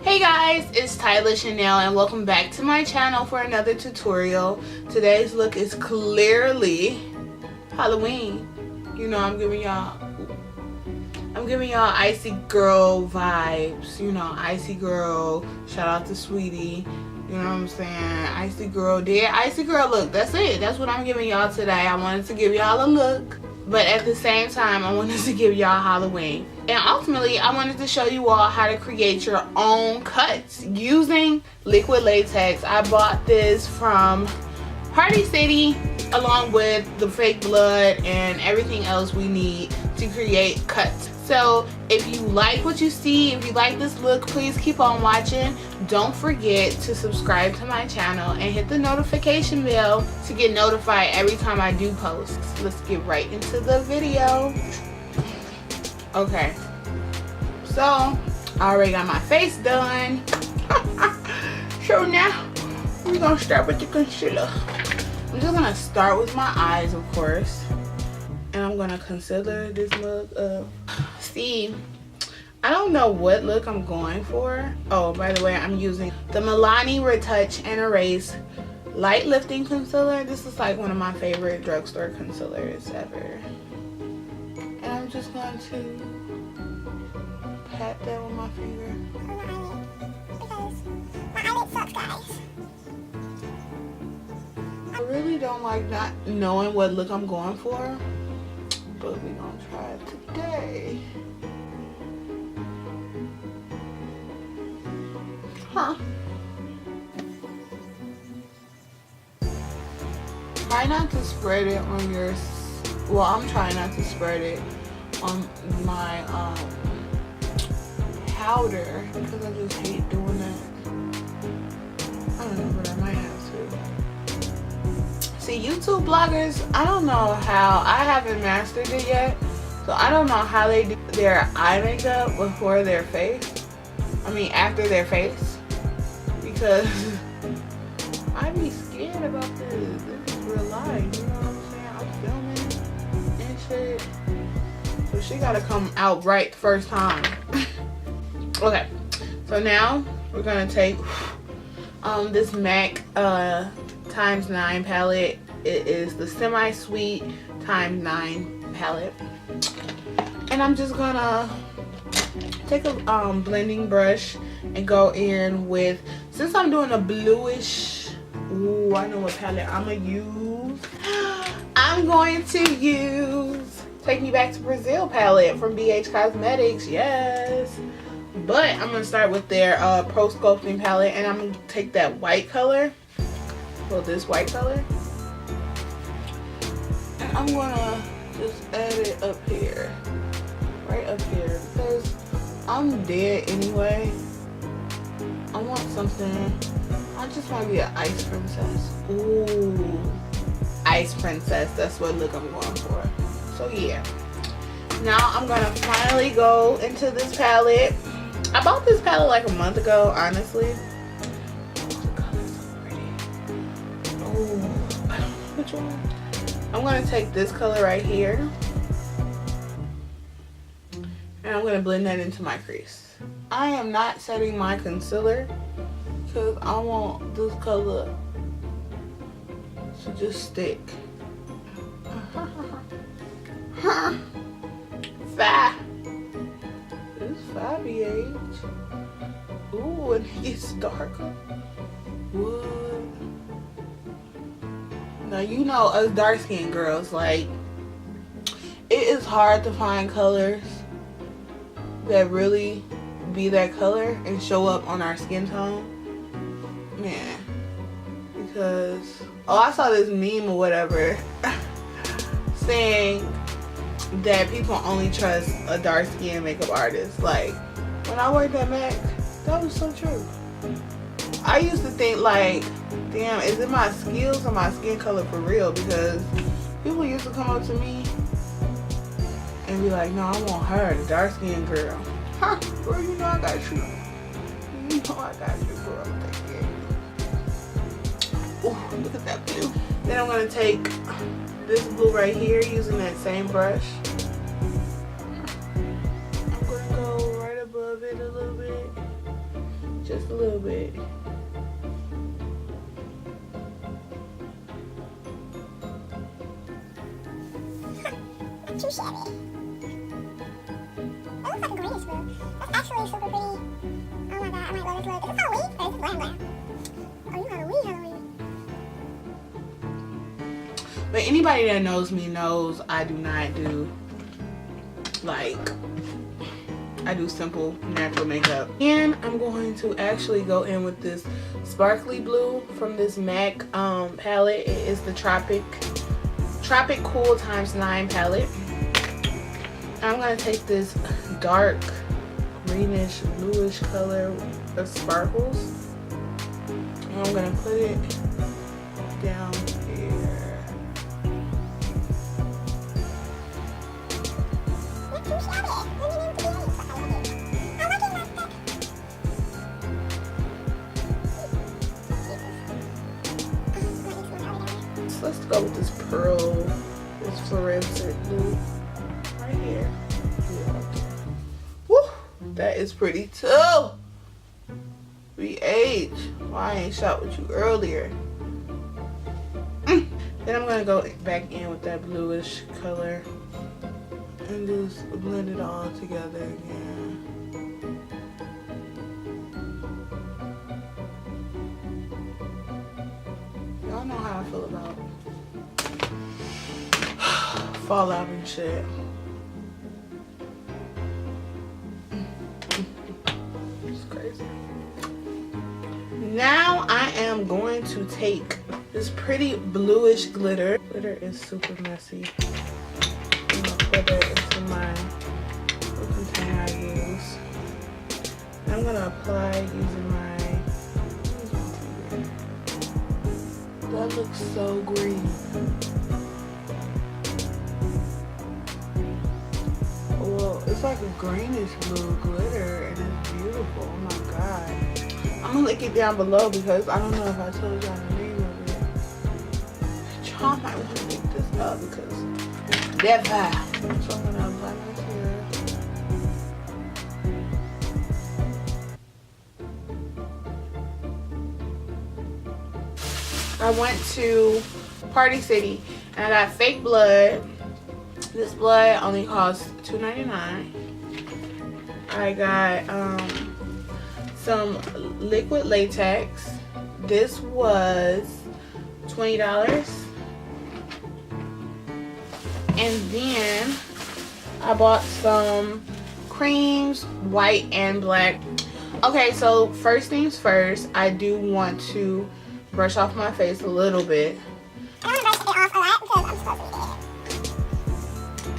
Hey guys, it's Tyla Chanell and welcome back to my channel for another tutorial. Today's look is clearly Halloween. You know, I'm giving y'all icy girl vibes. You know, icy girl. Shout out to Sweetie. You know what I'm saying? Icy girl did icy girl look. That's it. That's what I'm giving y'all today. I wanted to give y'all a look, but at the same time I wanted to give y'all Halloween. And ultimately I wanted to show you all how to create your own cuts using liquid latex. I bought this from Party City along with the fake blood and everything else we need to create cuts. So if you like what you see, if you like this look, please keep on watching. Don't forget to subscribe to my channel and hit the notification bell to get notified every time I do post. Let's get right into the video. Okay, so I already got my face done. So now we're gonna start with the concealer. I'm just gonna start with my eyes, of course, and I'm gonna concealer this look up. See, I don't know what look I'm going for. Oh, by the way, I'm using the Milani Retouch and Erase Light Lifting Concealer. This is like one of my favorite drugstore concealers ever. And I'm just going to pat that with my finger. My eyelid sucks, guys. I really don't like not knowing what look I'm going for, but we're gonna try it today. Huh. Try not to spread it on your, well, I'm trying not to spread it on my powder because I just hate doing that. I don't know, but I might have to. See, YouTube bloggers, I don't know how, I haven't mastered it yet, so I don't know how they do their eye makeup before their face. I mean, after their face, because I be scared about this. This is real life, you know what I'm saying? I'm filming and shit, so she gotta come out right the first time. Okay, so now we're gonna take this MAC ×9 palette. It is the semi-sweet ×9 palette, and I'm just gonna take a blending brush and go in with, since I'm doing a bluish, ooh, I know what palette I'm gonna use. I'm going to use Take Me Back to Brazil palette from BH Cosmetics, yes. But I'm gonna start with their Pro Sculpting palette, and I'm gonna take that white color, well, this white color, and I'm gonna just add it up here, right up here, because I'm dead anyway. I want something, I just want to be an ice princess. Ooh, ice princess, that's what look I'm going for. So yeah, now I'm gonna finally go into this palette. I bought this palette like a month ago, honestly. Oh, the color's so pretty. Oh, which one? I'm gonna take this color right here, and I'm gonna blend that into my crease. I am not setting my concealer because I want this color to just stick. It's 5BH. Ooh, and it gets darker. What? Now, you know us dark skinned girls, like, it is hard to find colors that really be that color and show up on our skin tone. Man, because, oh, I saw this meme or whatever saying that people only trust a dark skin makeup artist. Like, when I worked at MAC, that was so true. I used to think like, damn, is it my skills or my skin color for real? Because people used to come up to me and be like, no, I want her, the dark skinned girl. Huh, girl, you know I got you. You know I got you, girl. Oh, look at that blue. Then I'm gonna take this blue right here using that same brush. I'm gonna go right above it a little bit just a little bit. Not too shabby. That looks like a greenish blue. That's actually super pretty. Oh my god, I might love this look. Is this Halloween? Or is this glam glam? Oh, you Halloween. But anybody that knows me knows I do not do, like, I do simple natural makeup. And I'm going to actually go in with this sparkly blue from this MAC palette. It is the Tropic Cool ×9 palette. I'm going to take this dark greenish bluish color of sparkles, and I'm going to put it down here. Not too shabby. Let's go with this pearl, this fluorescent blue right here. Yeah. Woo! That is pretty too. BH. Why I ain't shot with you earlier? Then I'm gonna go back in with that bluish color and just blend it all together again. Y'all know how I feel about fallout and shit. It's crazy. Now I am going to take this pretty bluish glitter. Glitter is super messy. I'm gonna put it into my little container I use. I'm gonna apply using my, that looks so green. Well, it's like a greenish blue glitter and it's beautiful. Oh my god. I'm gonna link it down below because I don't know if I told y'all the name of it. Y'all might want to pick this up because that vibe. So I'm gonna apply my I went to Party City and I got fake blood. This blood only costs $2.99. I got some liquid latex. This was $20. And then I bought some creams, white and black. Okay, so first things first, I do want to brush off my face a little bit. I want to brush it off a lot because I'm supposed to be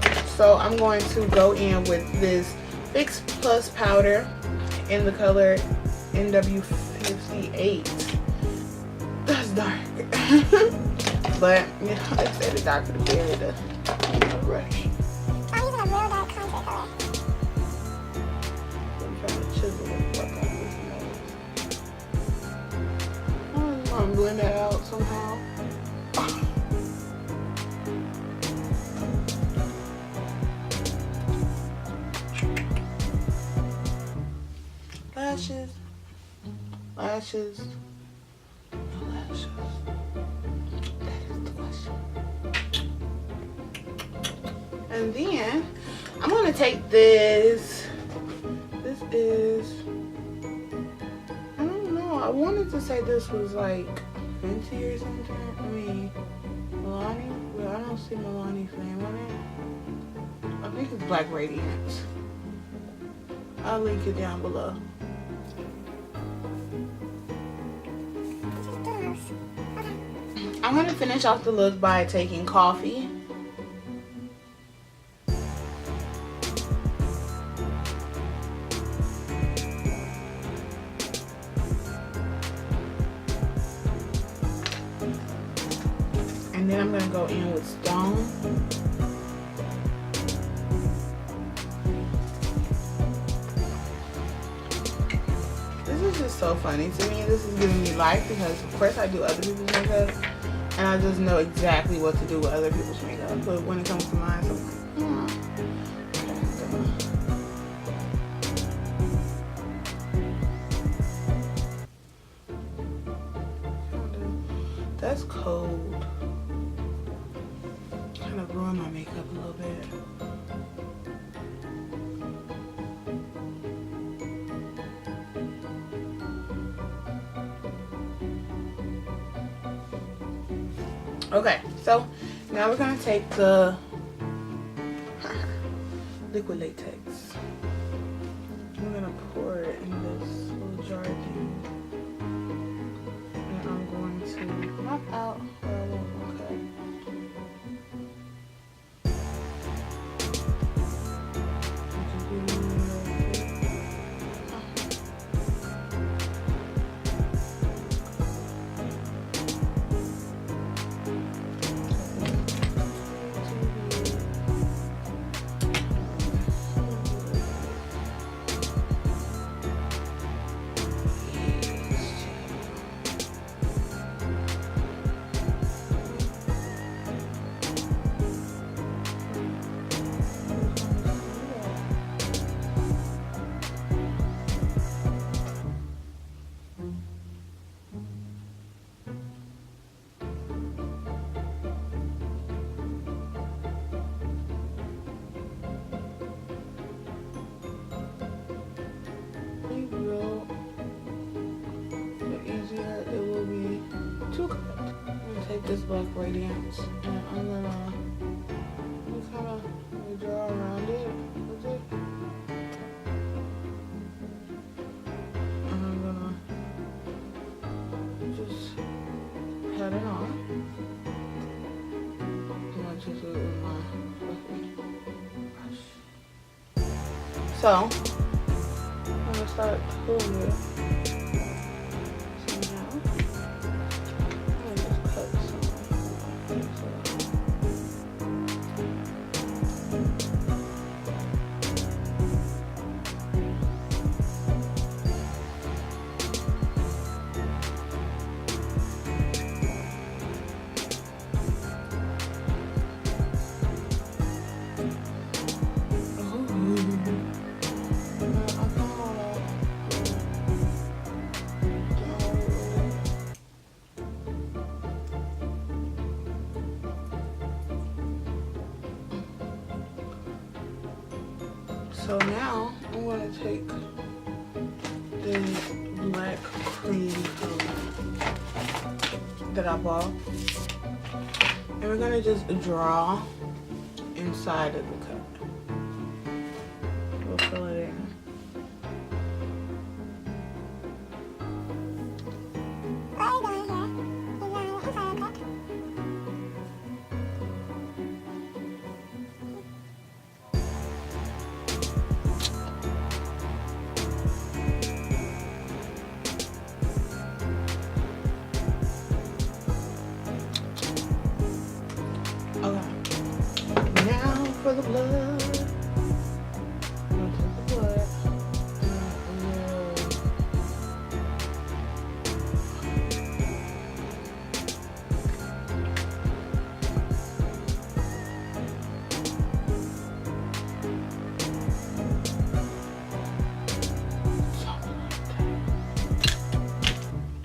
dead. So I'm going to go in with this Fix Plus powder in the color NW58. That's dark. But, you know, I say the darker the better the brush. I'm using a real dark contour color. I'm trying to chisel the fuck out this nose. I'm gonna blend that out somehow. Lashes. Lashes. No lashes. That is the question. And then I'm gonna take this. This is, I don't know. I wanted to say this was like Fenty or something. I mean, Milani, but I don't see Milani Flame on it. I think it's Black Radiance. I'll link it down below. I'm gonna finish off the look by taking coffee. And then I'm gonna go in with Stone. This is just so funny to me. This is giving me life because of course I do other people's makeup and I just know exactly what to do with other people's makeup. But when it comes to mine, I'm like, That's cold. Kind of ruined my makeup a little bit. Okay, so now we're gonna take the liquid latex. I'm gonna pour it in this little jar thing, and I'm going to mop out where I won't okay. This black radiance, and I'm gonna kind of draw around it with it, and I'm gonna just pat it on. I'm gonna just do it with my fluffy brush. So I'm gonna start pulling it. So now I'm going to take this black cream color that I bought, and we're going to just draw inside of the cup. We'll fill it in. For the blood, I'm gonna take the blood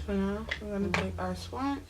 so now we're gonna take our sponge